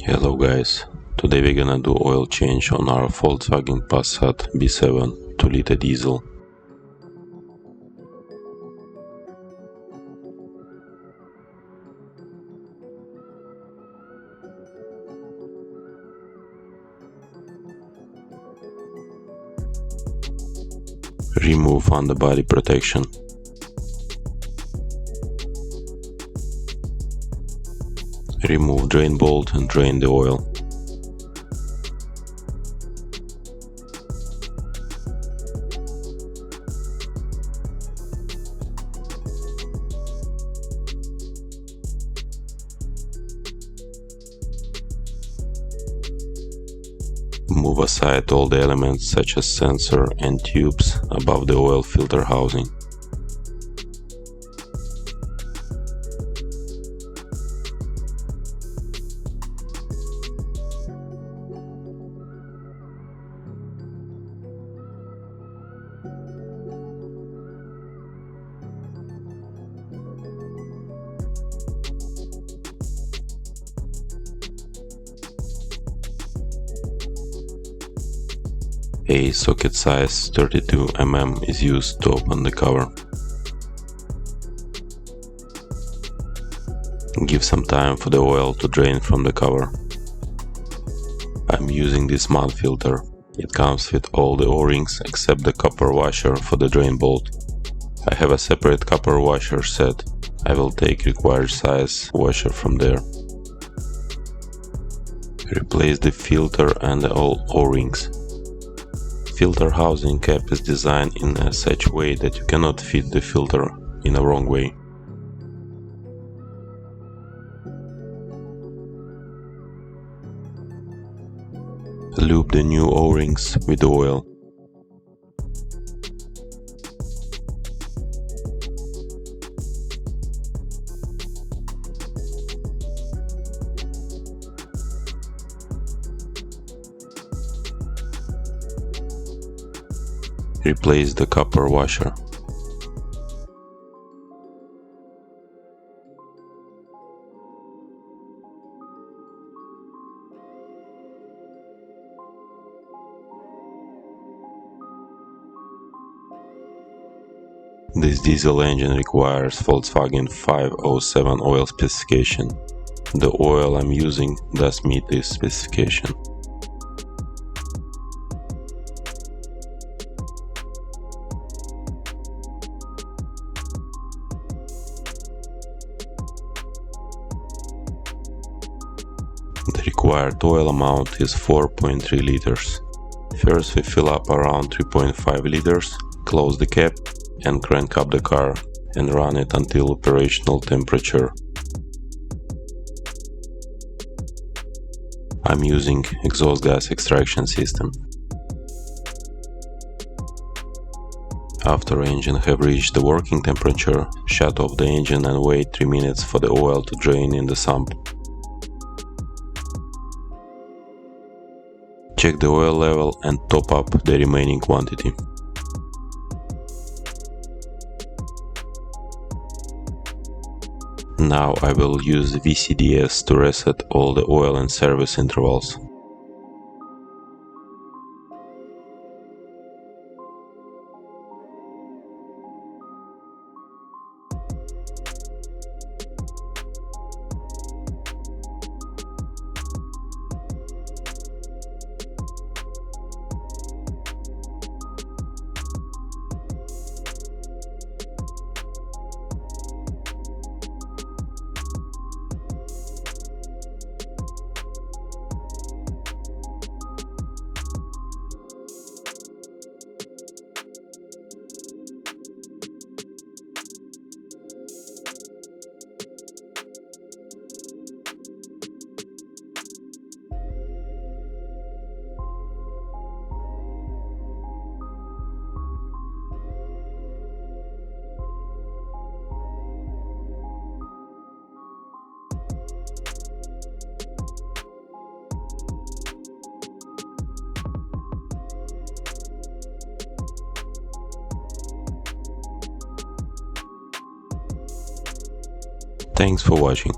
Hello guys, today we're gonna do oil change on our Volkswagen Passat B7 2-liter diesel. Remove underbody protection. Remove drain bolt and drain the oil. Move aside all the elements such as sensor and tubes above the oil filter housing. A socket size 32 mm is used to open the cover. Give some time for the oil to drain from the cover. I'm using this mud filter. It comes with all the O-rings except the copper washer for the drain bolt. I have a separate copper washer set. I will take required size washer from there. Replace the filter and all O-rings. Filter housing cap is designed in such way that you cannot fit the filter in a wrong way. Lube the new O-rings with oil. Replace the copper washer. This diesel engine requires Volkswagen 507 oil specification. The oil I'm using does meet this specification. The required oil amount is 4.3 liters. First we fill up around 3.5 liters, close the cap and crank up the car and run it until operational temperature. I'm using exhaust gas extraction system. After engine have reached the working temperature, shut off the engine and wait 3 minutes for the oil to drain in the sump. Check the oil level and top up the remaining quantity. Now I will use VCDS to reset all the oil and service intervals. Thanks for watching.